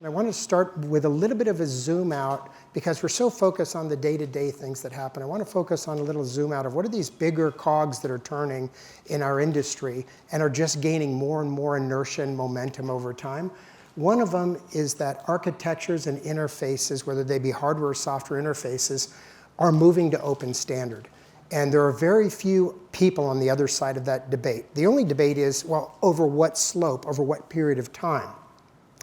I want to start with a little bit of a zoom out because we're so focused on the day-to-day things that happen. I want to focus on a little zoom out of what are these bigger cogs that are turning in our industry and are just gaining more and more inertia and momentum over time. One of them is that architectures and interfaces, whether they be hardware or software interfaces, are moving to open standard. And there are very few people on the other side of that debate. The only debate is, well, over what slope, over what period of time?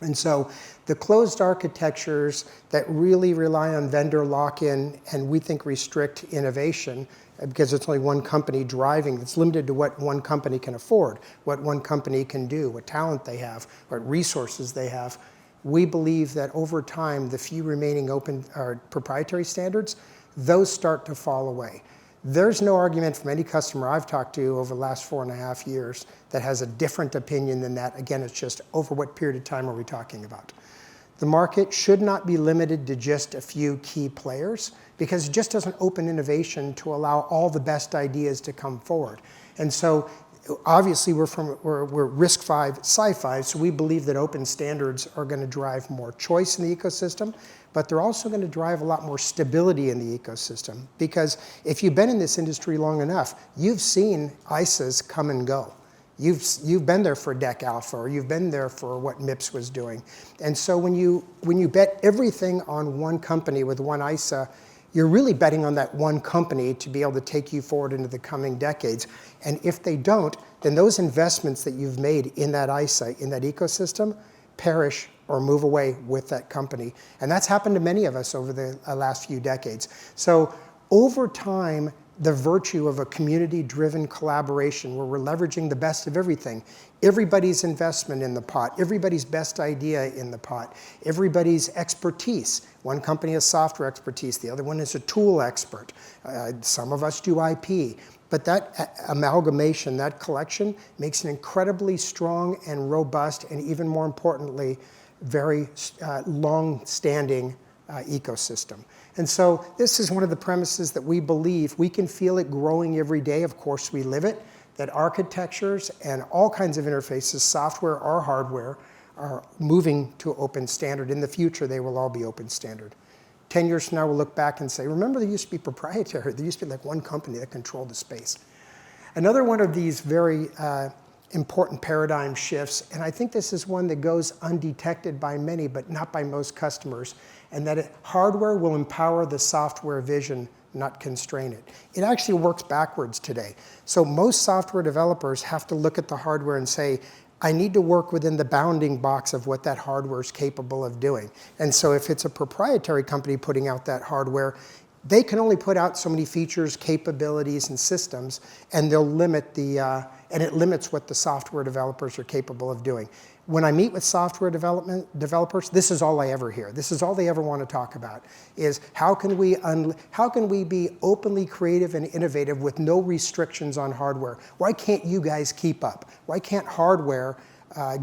And so the closed architectures that really rely on vendor lock-in and we think restrict innovation, because it's only one company driving, it's limited to what one company can afford, what one company can do, what talent they have, what resources they have. We believe that over time, the few remaining open or proprietary standards, those start to fall away. There's no argument from any customer I've talked to over the last 4.5 years that has a different opinion than that. Again, it's just over what period of time are we talking about? The market should not be limited to just a few key players because it just doesn't open innovation to allow all the best ideas to come forward. And so obviously we're RISC-V, SiFive, so we believe that open standards are going to drive more choice in the ecosystem, but they're also going to drive a lot more stability in the ecosystem. Because if you've been in this industry long enough, you've seen ISAs come and go. You've been there for DEC Alpha, or you've been there for what MIPS was doing. And so when you bet everything on one company with one ISA, you're really betting on that one company to be able to take you forward into the coming decades. And if they don't, then those investments that you've made in that ISA, in that ecosystem, perish or move away with that company. And that's happened to many of us over the last few decades. So over time, the virtue of a community-driven collaboration where we're leveraging the best of everything, everybody's investment in the pot, everybody's best idea in the pot, everybody's expertise. One company has software expertise, the other one is a tool expert. Some of us do IP. But that amalgamation, that collection, makes an incredibly strong and robust, and even more importantly, very long-standing ecosystem. And so this is one of the premises that we believe. We can feel it growing every day. Of course, we live it, that architectures and all kinds of interfaces, software or hardware, are moving to open standard. In the future, they will all be open standard. 10 years from now, we'll look back and say, remember, there used to be proprietary. There used to be like one company that controlled the space. Another one of these very important paradigm shifts, and I think this is one that goes undetected by many, but not by most customers, and that hardware will empower the software vision, not constrain it. It actually works backwards today. So most software developers have to look at the hardware and say, I need to work within the bounding box of what that hardware is capable of doing. And so if it's a proprietary company putting out that hardware, they can only put out so many features, capabilities, and systems, and they'll limit and it limits what the software developers are capable of doing. When I meet with software developers, this is all I ever hear. This is all they ever want to talk about, is how can we be openly creative and innovative with no restrictions on hardware? Why can't you guys keep up? Why can't hardware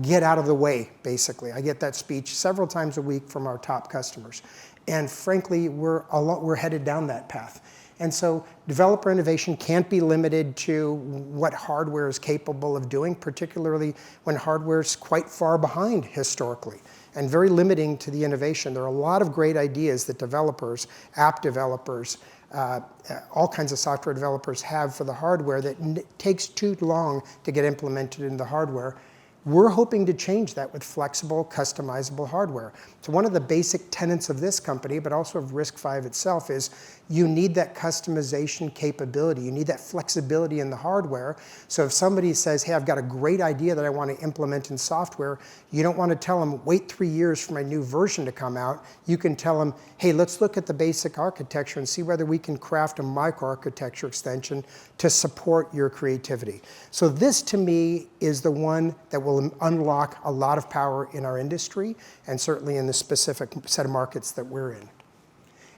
get out of the way, basically? I get that speech several times a week from our top customers. And frankly, we're headed down that path. And so developer innovation can't be limited to what hardware is capable of doing, particularly when hardware is quite far behind historically and very limiting to the innovation. There are a lot of great ideas that developers, app developers, all kinds of software developers have for the hardware that takes too long to get implemented in the hardware. We're hoping to change that with flexible, customizable hardware. So one of the basic tenets of this company, but also of RISC-V itself, is you need that customization capability. You need that flexibility in the hardware. So if somebody says, hey, I've got a great idea that I want to implement in software, you don't want to tell them, wait 3 years for my new version to come out. You can tell them, hey, let's look at the basic architecture and see whether we can craft a microarchitecture extension to support your creativity. So this, to me, is the one that will unlock a lot of power in our industry, and certainly in the specific set of markets that we're in.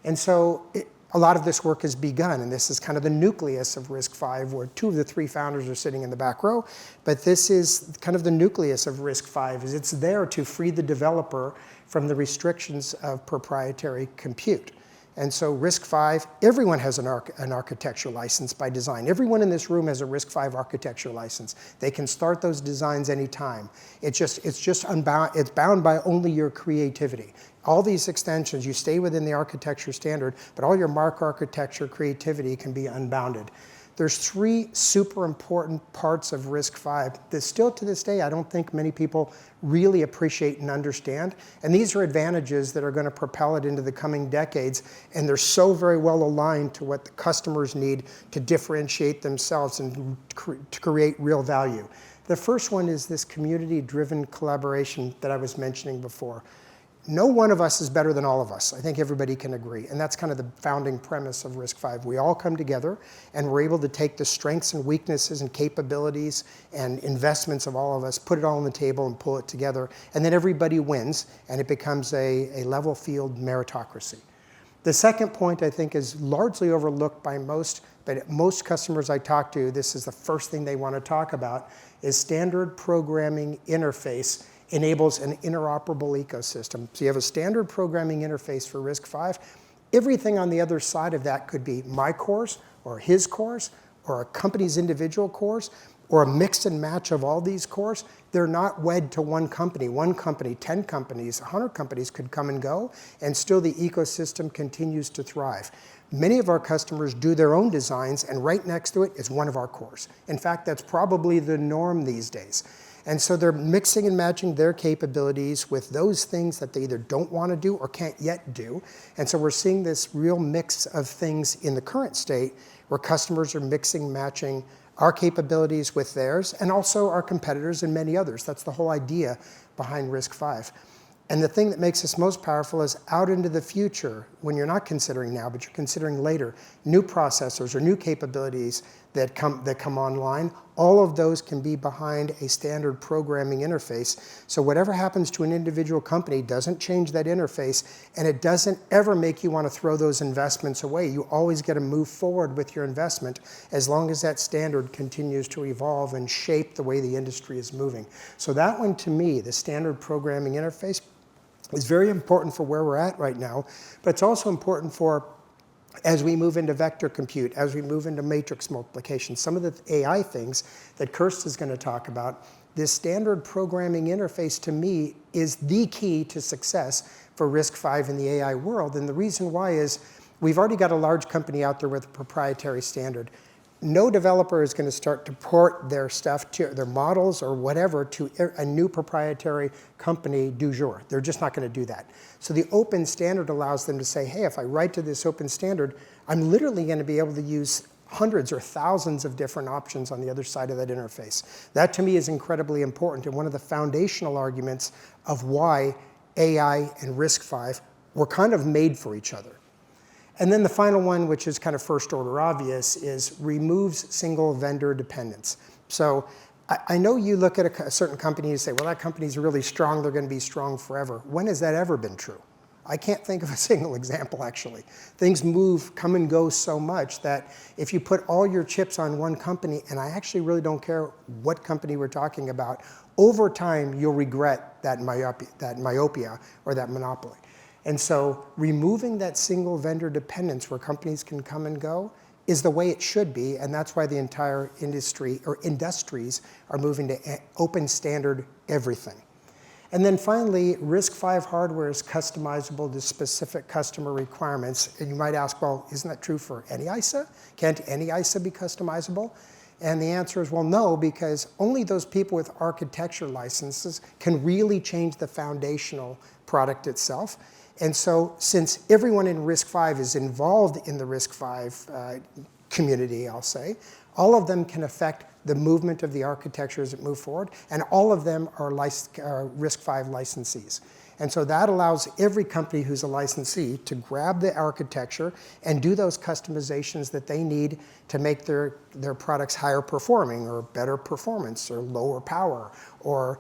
And so a lot of this work has begun, and this is kind of the nucleus of RISC-V, where 2 of the 3 founders are sitting in the back row. But this is kind of the nucleus of RISC-V, is it's there to free the developer from the restrictions of proprietary compute. And so RISC-V, everyone has an architecture license by design. Everyone in this room has a RISC-V architecture license. They can start those designs anytime. It's just unbound, it's bound by only your creativity. All these extensions, you stay within the architecture standard, but all your microarchitecture creativity can be unbounded. There's 3 super important parts of RISC-V that still to this day I don't think many people really appreciate and understand. And these are advantages that are going to propel it into the coming decades. And they're so very well aligned to what the customers need to differentiate themselves and to create real value. The first one is this community-driven collaboration that I was mentioning before. No one of us is better than all of us. I think everybody can agree. And that's kind of the founding premise of RISC-V. We all come together and we're able to take the strengths and weaknesses and capabilities and investments of all of us, put it all on the table and pull it together. And then everybody wins and it becomes a level field meritocracy. The second point I think is largely overlooked by most, but most customers I talk to, this is the first thing they want to talk about, is standard programming interface enables an interoperable ecosystem. So you have a standard programming interface for RISC-V. Everything on the other side of that could be my cores, or his cores, or a company's individual cores, or a mix and match of all these cores. They're not wed to one company. One company, 10 companies, 100 companies could come and go, and still the ecosystem continues to thrive. Many of our customers do their own designs, and right next to it is one of our cores. In fact, that's probably the norm these days. And so they're mixing and matching their capabilities with those things that they either don't want to do or can't yet do. And so we're seeing this real mix of things in the current state where customers are mixing, matching our capabilities with theirs, and also our competitors and many others. That's the whole idea behind RISC-V. And the thing that makes this most powerful is out into the future, when you're not considering now, but you're considering later, new processors or new capabilities that come online, all of those can be behind a standard programming interface. So whatever happens to an individual company doesn't change that interface, and it doesn't ever make you want to throw those investments away. You always get to move forward with your investment as long as that standard continues to evolve and shape the way the industry is moving. So that one, to me, the standard programming interface, is very important for where we're at right now, but it's also important for as we move into vector compute, as we move into matrix multiplication, some of the AI things that Kirst is going to talk about, this standard programming interface to me is the key to success for RISC-V in the AI world. And the reason why is we've already got a large company out there with a proprietary standard. No developer is going to start to port their stuff, to their models or whatever, to a new proprietary company du jour. They're just not going to do that. So the open standard allows them to say, hey, if I write to this open standard, I'm literally going to be able to use hundreds or thousands of different options on the other side of that interface. That to me is incredibly important and one of the foundational arguments of why AI and RISC-V were kind of made for each other. And then the final one, which is kind of first order obvious, is removes single vendor dependence. So I know you look at a certain company and say, well, that company's really strong, they're going to be strong forever. When has that ever been true? I can't think of a single example, actually. Things move, come and go so much that if you put all your chips on one company, and I actually really don't care what company we're talking about, over time you'll regret that myopia or that monopoly. And so removing that single vendor dependence where companies can come and go is the way it should be, and that's why the entire industry or industries are moving to open standard everything. And then finally, RISC-V hardware is customizable to specific customer requirements. And you might ask, well, isn't that true for any ISA? Can't any ISA be customizable? And the answer is, well, no, because only those people with architecture licenses can really change the foundational product itself. And so since everyone in RISC-V is involved in the RISC-V community, I'll say, all of them can affect the movement of the architecture as it moves forward, and all of them are RISC-V licensees. And so that allows every company who's a licensee to grab the architecture and do those customizations that they need to make their products higher performing or better performance or lower power or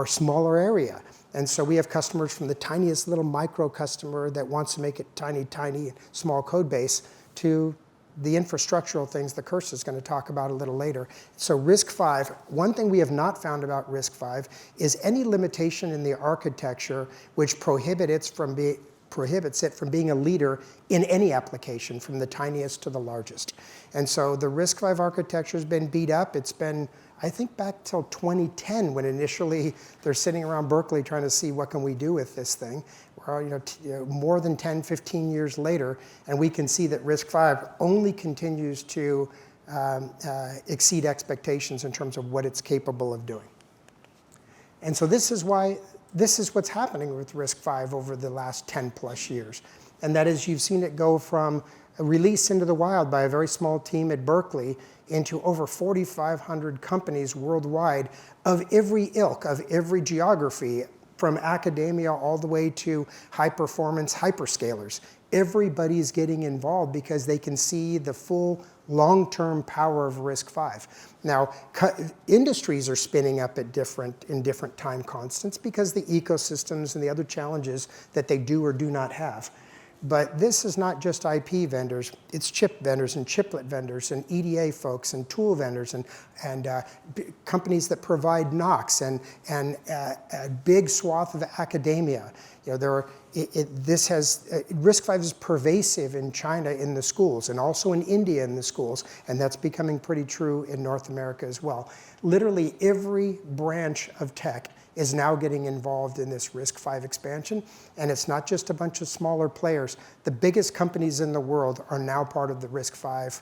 smaller area. And so we have customers from the tiniest little micro customer that wants to make it tiny, small code base to the infrastructural things that Kirst is going to talk about a little later. So RISC-V, one thing we have not found about RISC-V is any limitation in the architecture which prohibit it from prohibits it from being a leader in any application, from the tiniest to the largest. And so the RISC-V architecture has been beat up. It's been, I think, back till 2010 when initially they're sitting around Berkeley trying to see what can we do with this thing. We're more than 10, 15 years later, and we can see that RISC-V only continues to exceed expectations in terms of what it's capable of doing. And so this is what's happening with RISC-V over the last 10 plus years. And that is, you've seen it go from a release into the wild by a very small team at Berkeley into over 4,500 companies worldwide of every ilk, of every geography, from academia all the way to high-performance hyperscalers. Everybody's getting involved because they can see the full long-term power of RISC-V. Now, industries are spinning up in different time constants because the ecosystems and the other challenges that they do or do not have. But this is not just IP vendors, it's chip vendors and chiplet vendors and EDA folks and tool vendors and companies that provide NOCs and a big swath of academia. RISC-V is pervasive in China in the schools and also in India in the schools, and that's becoming pretty true in North America as well. Literally every branch of tech is now getting involved in this RISC-V expansion, and it's not just a bunch of smaller players. The biggest companies in the world are now part of the RISC-V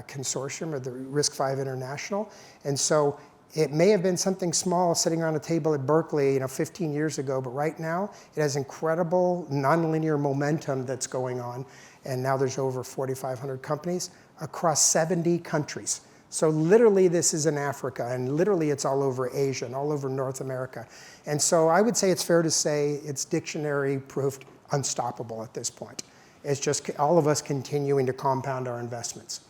consortium, or the RISC-V International, and so it may have been something small sitting around a table at Berkeley 15 years ago, but right now it has incredible nonlinear momentum that's going on, and now there's over 4,500 companies across 70 countries. So literally this is in Africa, and literally it's all over Asia and all over North America. And so I would say it's fair to say it's dictionary-proofed unstoppable at this point. It's just all of us continuing to compound our investments.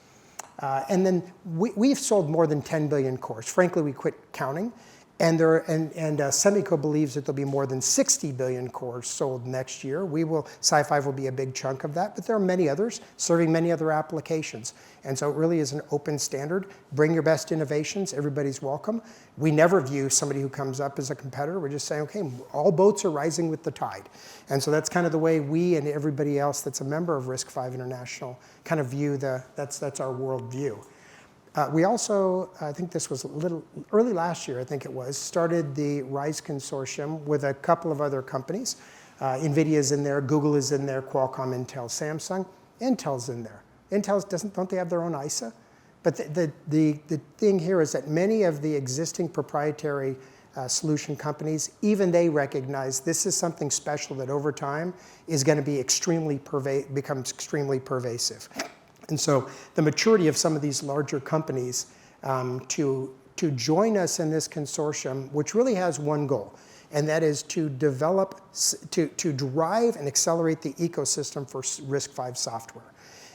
And then we've sold more than 10 billion cores. Frankly, we quit counting. And Semico believes that there'll be more than 60 billion cores sold next year. SiFive will be a big chunk of that, but there are many others serving many other applications. And so it really is an open standard. Bring your best innovations, everybody's welcome. We never view somebody who comes up as a competitor. We're just saying, okay, all boats are rising with the tide. And so that's kind of the way we and everybody else that's a member of RISC-V International kind of view that's our world view. We also, I think this was a little early last year, I think it was, started the RISE consortium with a couple of other companies. NVIDIA is in there, Google is in there, Qualcomm, Intel, Samsung. Intel's in there. Don't they have their own ISA? But the thing here is that many of the existing proprietary solution companies, even they recognize this is something special that over time is going to be becomes extremely pervasive. And so the maturity of some of these larger companies to join us in this consortium, which really has one goal, and that is to develop, to drive and accelerate the ecosystem for RISC-V software.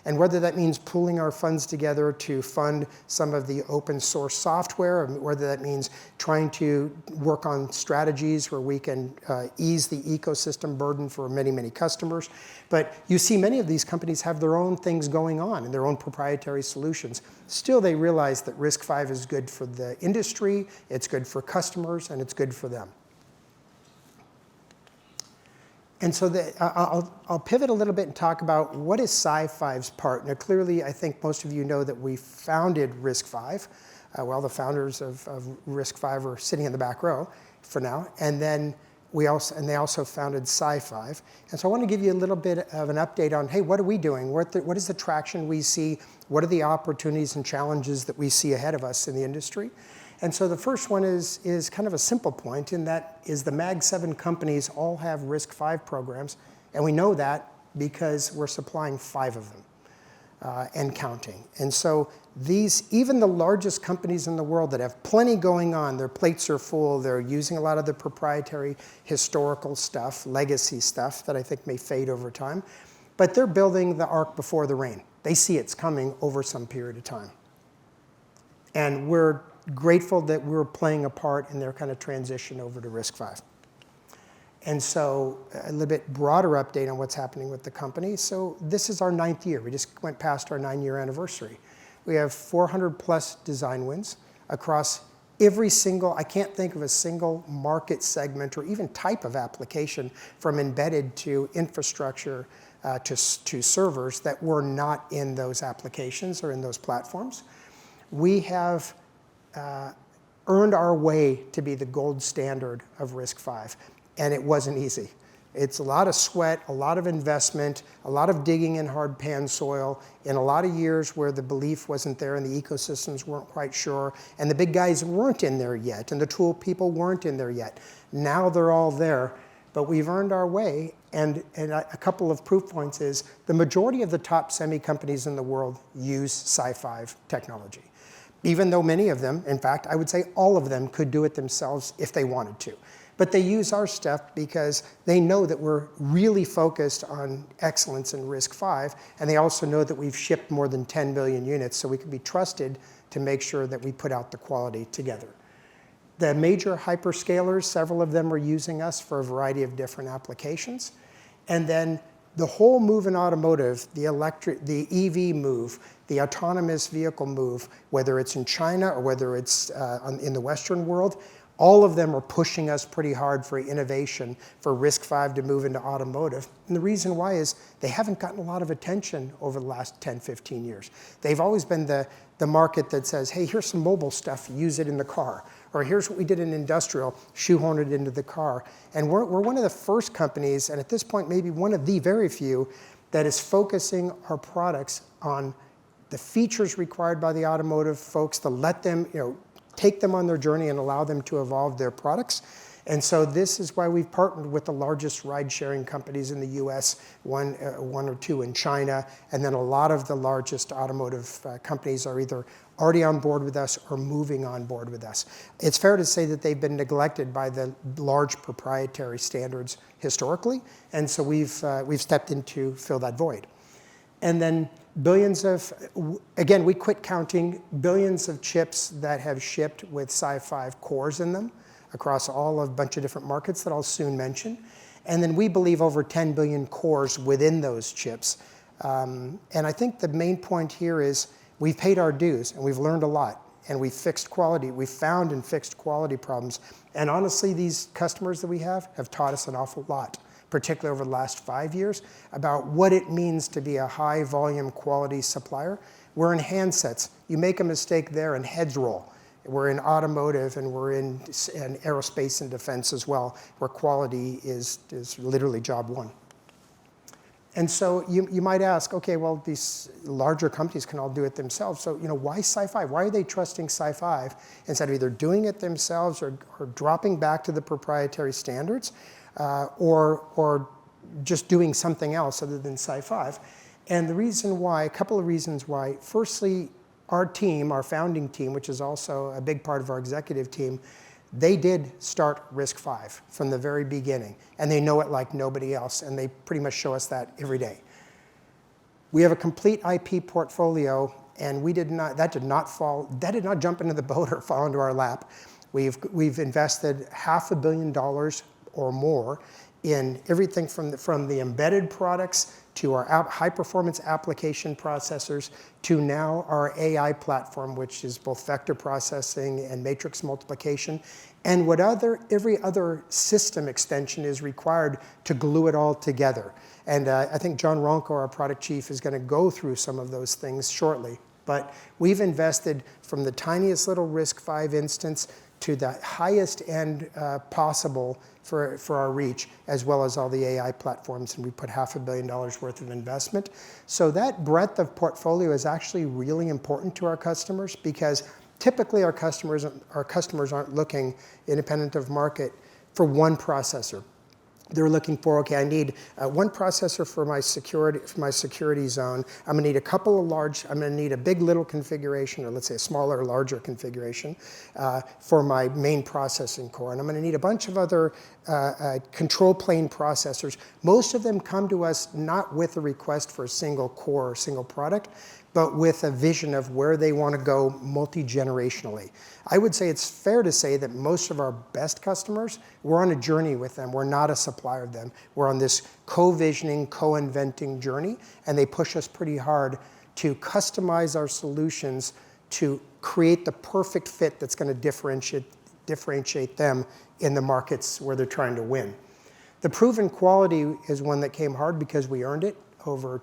And whether that means pooling our funds together to fund some of the open source software, or whether that means trying to work on strategies where we can ease the ecosystem burden for many, many customers. But you see many of these companies have their own things going on and their own proprietary solutions. Still, they realize that RISC-V is good for the industry, it's good for customers, and it's good for them. And so I'll pivot a little bit and talk about what is SiFive's part. Now, clearly, I think most of you know that we founded RISC-V. Well, the founders of RISC-V are sitting in the back row for now. And then they also founded SiFive. And so I want to give you a little bit of an update on, hey, what are we doing? What is the traction we see? What are the opportunities and challenges that we see ahead of us in the industry? And so the first one is kind of a simple point, and that is the Mag 7 companies all have RISC-V programs, and we know that because we're supplying 5 of them and counting. And so even the largest companies in the world that have plenty going on, their plates are full, they're using a lot of the proprietary historical stuff, legacy stuff that I think may fade over time, but they're building the ark before the rain. They see it's coming over some period of time. And we're grateful that we're playing a part in their kind of transition over to RISC-V. And so a little bit broader update on what's happening with the company. So this is our 9th year. We just went past our 9-year anniversary. We have 400 plus design wins across I can't think of a single market segment or even type of application from embedded to infrastructure to servers that were not in those applications or in those platforms. We have earned our way to be the gold standard of RISC-V, and it wasn't easy. It's a lot of sweat, a lot of investment, a lot of digging in hard pan soil, in a lot of years where the belief wasn't there and the ecosystems weren't quite sure, and the big guys weren't in there yet, and the tool people weren't in there yet. Now they're all there, but we've earned our way, and a couple of proof points is the majority of the top semi companies in the world use SiFive technology. Even though many of them, in fact, I would say all of them could do it themselves if they wanted to. But they use our stuff because they know that we're really focused on excellence in RISC-V, and they also know that we've shipped more than 10 million units, so we can be trusted to make sure that we put out the quality together. The major hyperscalers, several of them are using us for a variety of different applications. And then the whole move in automotive, the EV move, the autonomous vehicle move, whether it's in China or whether it's in the Western world, all of them are pushing us pretty hard for innovation for RISC-V to move into automotive. And the reason why is they haven't gotten a lot of attention over the last 10, 15 years. They've always been the market that says, hey, here's some mobile stuff, use it in the car. Or here's what we did in industrial, shoehorn it into the car. And we're one of the first companies, and at this point maybe one of the very few, that is focusing our products on the features required by the automotive folks to let them, take them on their journey and allow them to evolve their products. And so this is why we've partnered with the largest ride-sharing companies in the US, one or two in China, and then a lot of the largest automotive companies are either already on board with us or moving on board with us. It's fair to say that they've been neglected by the large proprietary standards historically, and so we've stepped in to fill that void. And then billions of, again, we quit counting billions of chips that have shipped with SiFive cores in them across a bunch of different markets that I'll soon mention. And then we believe over 10 billion cores within those chips. And I think the main point here is we've paid our dues and we've learned a lot and we've fixed quality. We've found and fixed quality problems. And honestly, these customers that we have taught us an awful lot, particularly over the last 5 years, about what it means to be a high volume quality supplier. We're in handsets. You make a mistake there and heads roll. We're in automotive and we're in aerospace and defense as well, where quality is literally job one. And so you might ask, okay, well, these larger companies can all do it themselves. So why SiFive? Why are they trusting SiFive instead of either doing it themselves or dropping back to the proprietary standards? Or just doing something else other than SiFive. And the reason why, a couple of reasons why. Firstly, our team, our founding team, which is also a big part of our executive team, they did start RISC-V from the very beginning. And they know it like nobody else. And they pretty much show us that every day. We have a complete IP portfolio, and that did not jump into the boat or fall into our lap. We've invested $500 million or more in everything from the embedded products to our high-performance application processors to now our AI platform, which is both vector processing and matrix multiplication, and every other system extension is required to glue it all together. And I think John Ronco, our product chief, is going to go through some of those things shortly. But we've invested from the tiniest little RISC-V instance to the highest end possible for our reach, as well as all the AI platforms, and we put $500 million worth of investment. So that breadth of portfolio is actually really important to our customers because typically our customers aren't looking, independent of market, for one processor. They're looking for, okay, I need one processor for my security zone. I'm going to need I'm going to need a big little configuration, or let's say a smaller or larger configuration for my main processing core. And I'm going to need a bunch of other control plane processors. Most of them come to us not with a request for a single core or single product, but with a vision of where they want to go multi-generationally. I would say it's fair to say that most of our best customers, we're on a journey with them. We're not a supplier of them. We're on this co-visioning, co-inventing journey, and they push us pretty hard to customize our solutions to create the perfect fit that's going to differentiate them in the markets where they're trying to win. The proven quality is one that came hard because we earned it over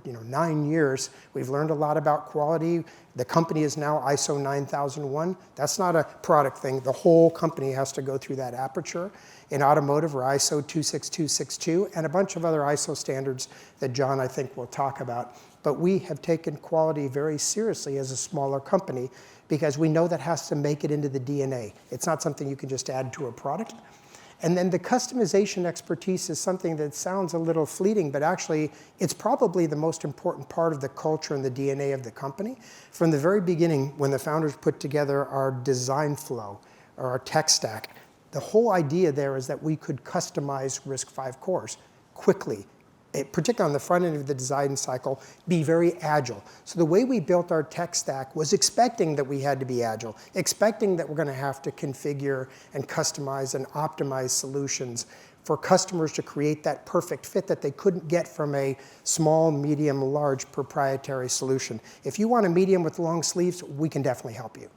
9 years. We've learned a lot about quality. The company is now ISO 9001. That's not a product thing. The whole company has to go through that aperture. In automotive, we're ISO 26262 and a bunch of other ISO standards that John, I think, will talk about. But we have taken quality very seriously as a smaller company because we know that has to make it into the DNA. It's not something you can just add to a product. And then the customization expertise is something that sounds a little fleeting, but actually it's probably the most important part of the culture and the DNA of the company. From the very beginning, when the founders put together our design flow or our tech stack, the whole idea there is that we could customize RISC-V cores quickly, particularly on the front end of the design cycle, be very agile. So the way we built our tech stack was expecting that we had to be agile, expecting that we're going to have to configure and customize and optimize solutions for customers to create that perfect fit that they couldn't get from a small, medium, large proprietary solution. If you want a medium with long sleeves, we can definitely help you.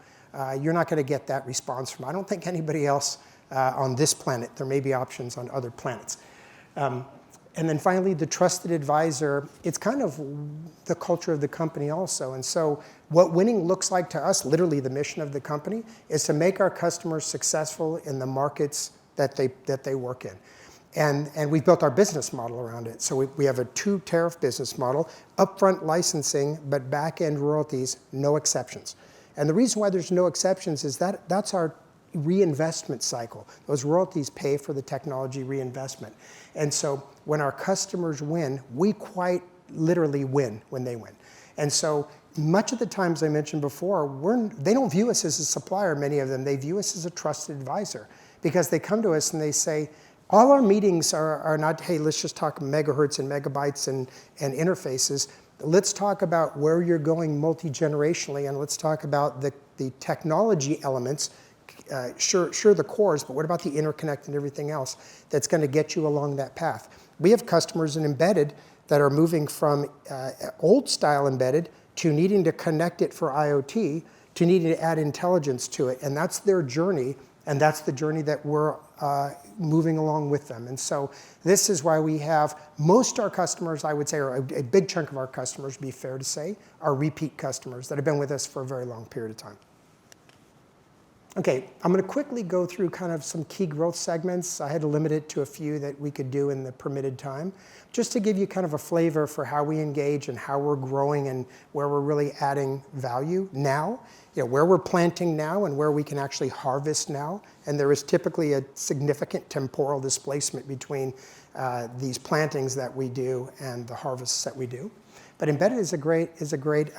You're not going to get that response from, I don't think, anybody else on this planet. There may be options on other planets. And then finally, the trusted advisor, it's kind of the culture of the company also. And so what winning looks like to us, literally the mission of the company, is to make our customers successful in the markets that they work in. And we've built our business model around it. So we have a 2-tariff business model, upfront licensing, but back-end royalties, no exceptions. And the reason why there's no exceptions is that that's our reinvestment cycle. Those royalties pay for the technology reinvestment. And so when our customers win, we quite literally win when they win. And so much of the times I mentioned before, they don't view us as a supplier, many of them. They view us as a trusted advisor because they come to us and they say, all our meetings are not, hey, let's just talk megahertz and megabytes and interfaces. Let's talk about where you're going multi-generationally, and let's talk about the technology elements. Sure, the cores, but what about the interconnect and everything else that's going to get you along that path? We have customers in embedded that are moving from old style embedded to needing to connect it for IoT, to needing to add intelligence to it, and that's their journey, and that's the journey that we're moving along with them. And so this is why we have most our customers, I would say, or a big chunk of our customers, to be fair to say, are repeat customers that have been with us for a very long period of time. Okay, I'm going to quickly go through kind of some key growth segments. I had to limit it to a few that we could do in the permitted time, just to give you kind of a flavor for how we engage and how we're growing and where we're really adding value now, where we're planting now and where we can actually harvest now. And there is typically a significant temporal displacement between these plantings that we do and the harvests that we do. But embedded is a great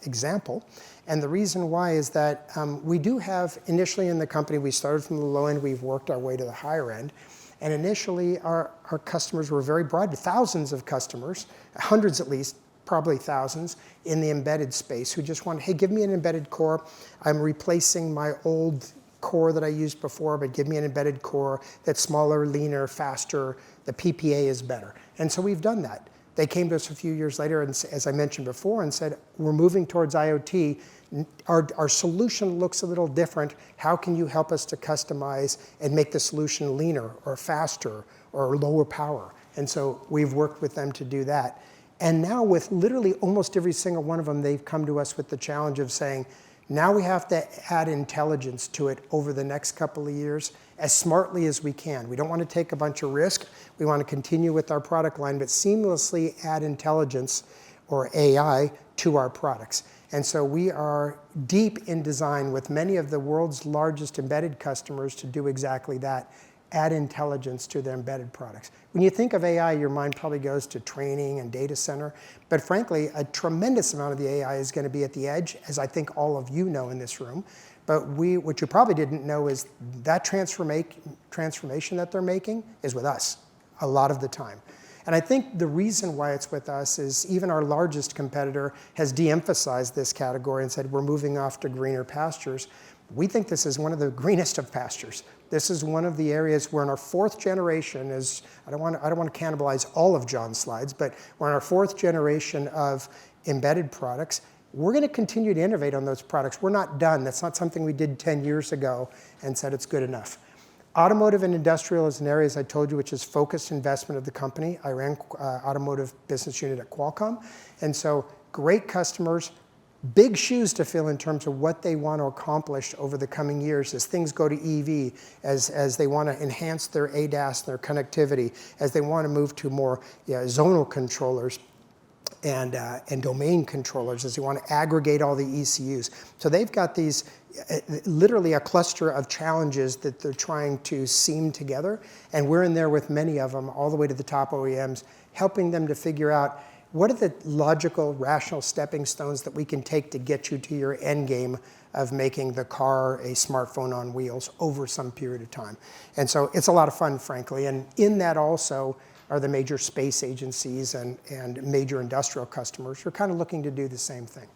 example. And the reason why is that we do have, initially in the company, we started from the low end, we've worked our way to the higher end. And initially, our customers were very broad, thousands of customers, hundreds at least, probably thousands, in the embedded space who just want, hey, give me an embedded core. I'm replacing my old core that I used before, but give me an embedded core that's smaller, leaner, faster. The PPA is better. And so we've done that. They came to us a few years later, and as I mentioned before, and said, we're moving towards IoT. Our solution looks a little different. How can you help us to customize and make the solution leaner or faster or lower power? And so we've worked with them to do that. And now with literally almost every single one of them, they've come to us with the challenge of saying, now we have to add intelligence to it over the next couple of years as smartly as we can. We don't want to take a bunch of risk. We want to continue with our product line, but seamlessly add intelligence or AI to our products. And so we are deep in design with many of the world's largest embedded customers to do exactly that, add intelligence to their embedded products. When you think of AI, your mind probably goes to training and data center. But frankly, a tremendous amount of the AI is going to be at the edge, as I think all of you know in this room. But what you probably didn't know is that transformation that they're making is with us a lot of the time. And I think the reason why it's with us is even our largest competitor has de-emphasized this category and said, we're moving off to greener pastures. We think this is one of the greenest of pastures. This is one of the areas where in our 4th generation is, I don't want to cannibalize all of John's slides, but we're in our 4th generation of embedded products. we're going to continue to innovate on those products. We're not done. That's not something we did 10 years ago and said it's good enough. Automotive and industrial is an area, as I told you, which is focused investment of the company. I ran automotive business unit at Qualcomm. And so great customers, big shoes to fill in terms of what they want to accomplish over the coming years as things go to EV, as they want to enhance their ADAS, their connectivity, as they want to move to more zonal controllers and domain controllers, as they want to aggregate all the ECUs. So they've got these, literally a cluster of challenges that they're trying to seam together. And we're in there with many of them, all the way to the top OEMs, helping them to figure out what are the logical, rational stepping stones that we can take to get you to your end game of making the car a smartphone on wheels over some period of time. And so it's a lot of fun, frankly. And in that also are the major space agencies and major industrial customers who are kind of looking to do the same thing.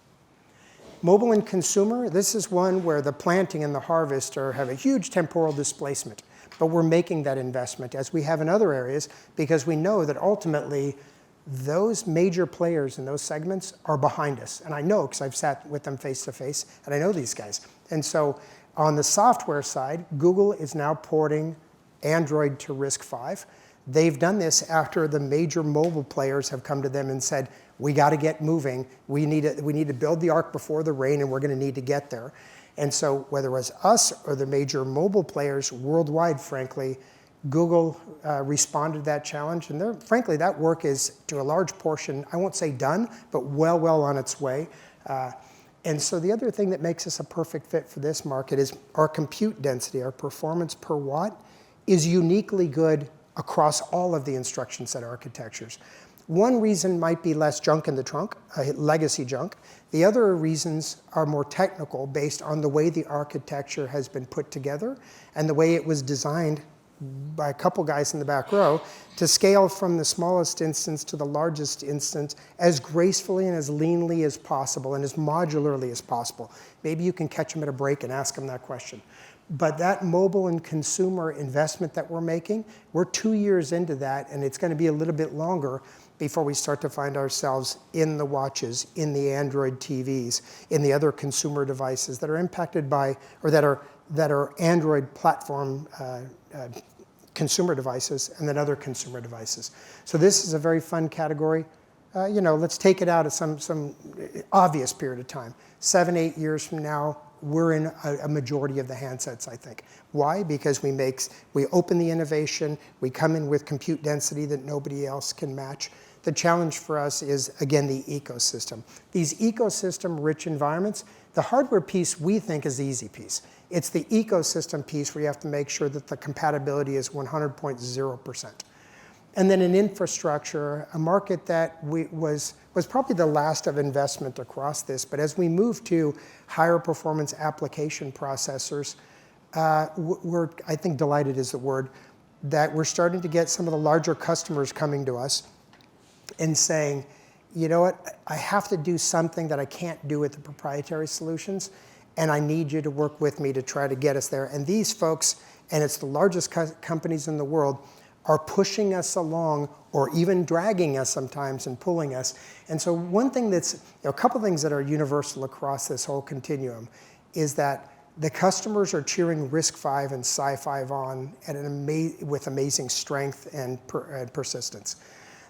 Mobile and consumer, this is one where the planting and the harvest have a huge temporal displacement. But we're making that investment, as we have in other areas, because we know that ultimately those major players in those segments are behind us. And I know, because I've sat with them face to face, and I know these guys. And so on the software side, Google is now porting Android to RISC-V. They've done this after the major mobile players have come to them and said, we got to get moving. We need to build the ark before the rain, and we're going to need to get there. And so whether it was us or the major mobile players worldwide, frankly, Google responded to that challenge. And frankly, that work is, to a large portion, I won't say done, but well on its way. And so the other thing that makes us a perfect fit for this market is our compute density, our performance per watt, is uniquely good across all of the instruction set architectures. One reason might be less junk in the trunk, legacy junk. The other reasons are more technical, based on the way the architecture has been put together and the way it was designed by a couple guys in the back row to scale from the smallest instance to the largest instance as gracefully and as leanly as possible and as modularly as possible. Maybe you can catch them at a break and ask them that question. But that mobile and consumer investment that we're making, we're 2 years into that, and it's going to be a little bit longer before we start to find ourselves in the watches, in the Android TVs, in the other consumer devices that are impacted by, or that are Android platform consumer devices, and then other consumer devices. So this is a very fun category. Let's take it out at some obvious period of time. 7-8 years from now, we're in a majority of the handsets, I think. Why? Because we open the innovation, we come in with compute density that nobody else can match. The challenge for us is, again, the ecosystem. These ecosystem-rich environments, the hardware piece we think is the easy piece. It's the ecosystem piece where you have to make sure that the compatibility is 100.0%. And then in infrastructure, a market that was probably the last of investment across this, but as we move to higher performance application processors, we're, I think delighted is the word, that we're starting to get some of the larger customers coming to us and saying, you know what, I have to do something that I can't do with the proprietary solutions, and I need you to work with me to try to get us there. And these folks, and it's the largest companies in the world, are pushing us along, or even dragging us sometimes and pulling us. And so one thing that's, a couple things that are universal across this whole continuum is that the customers are cheering RISC-V and SiFive on at with amazing strength and persistence.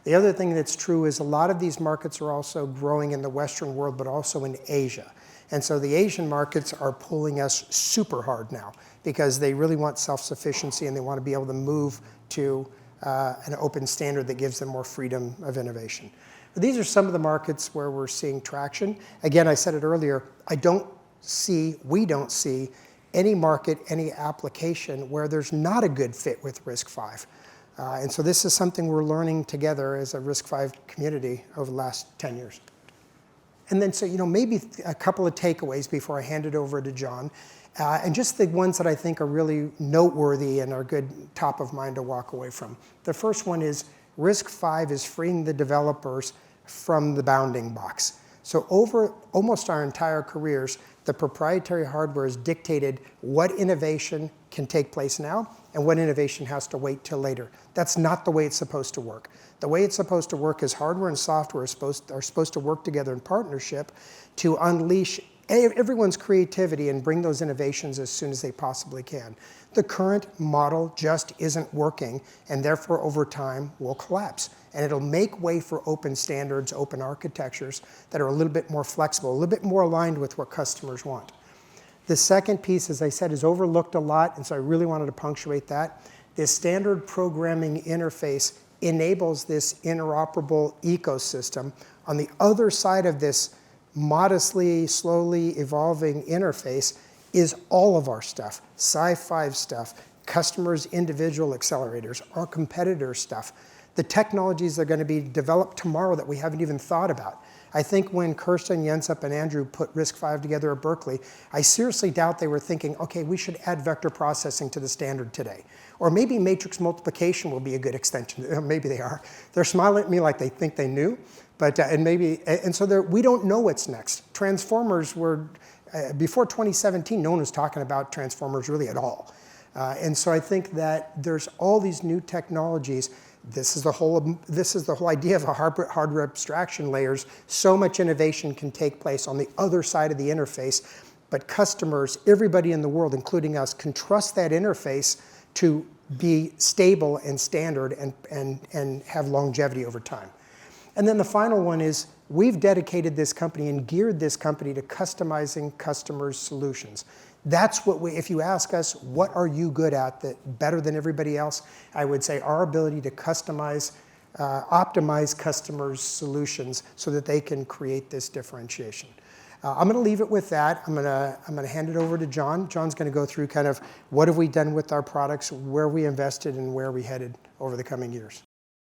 The other thing that's true is a lot of these markets are also growing in the Western world, but also in Asia. And so the Asian markets are pulling us super hard now because they really want self-sufficiency and they want to be able to move to an open standard that gives them more freedom of innovation. But these are some of the markets where we're seeing traction. Again, I said it earlier, we don't see any market, any application where there's not a good fit with RISC-V. And so this is something we're learning together as a RISC-V community over the last 10 years. And then, so, maybe a couple of takeaways before I hand it over to John. And just the ones that I think are really noteworthy and are good top of mind to walk away from. The first one is RISC-V is freeing the developers from the bounding box. So over almost our entire careers, the proprietary hardware has dictated what innovation can take place now and what innovation has to wait till later. That's not the way it's supposed to work. The way it's supposed to work is hardware and software are supposed to work together in partnership to unleash everyone's creativity and bring those innovations as soon as they possibly can. The current model just isn't working, and therefore over time will collapse. And it'll make way for open standards, open architectures that are a little bit more flexible, a little bit more aligned with what customers want. The second piece, as I said, is overlooked a lot, and so I really wanted to punctuate that. This standard programming interface enables this interoperable ecosystem. On the other side of this modestly, slowly evolving interface is all of our stuff, SiFive stuff, customers' individual accelerators, our competitor stuff, the technologies that are going to be developed tomorrow that we haven't even thought about. I think when Kirsten, Jensup, and Andrew put RISC-V together at Berkeley, I seriously doubt they were thinking, okay, we should add vector processing to the standard today. Or maybe matrix multiplication will be a good extension. Maybe they are. They're smiling at me like they think they knew. But, and so we don't know what's next. Transformers were, before 2017, no one was talking about transformers really at all. And so I think that there's all these new technologies. This is the whole idea of a hardware abstraction layers. So much innovation can take place on the other side of the interface. But customers, everybody in the world, including us, can trust that interface to be stable and standard and have longevity over time. And then the final one is we've dedicated this company and geared this company to customizing customers' solutions. That's what if you ask us, what are you good at that better than everybody else? I would say our ability to customize, optimize customers' solutions so that they can create this differentiation. I'm going to leave it with that. I'm going to hand it over to John. John's going to go through kind of what have we done with our products, where we invested, and where we headed over the coming years.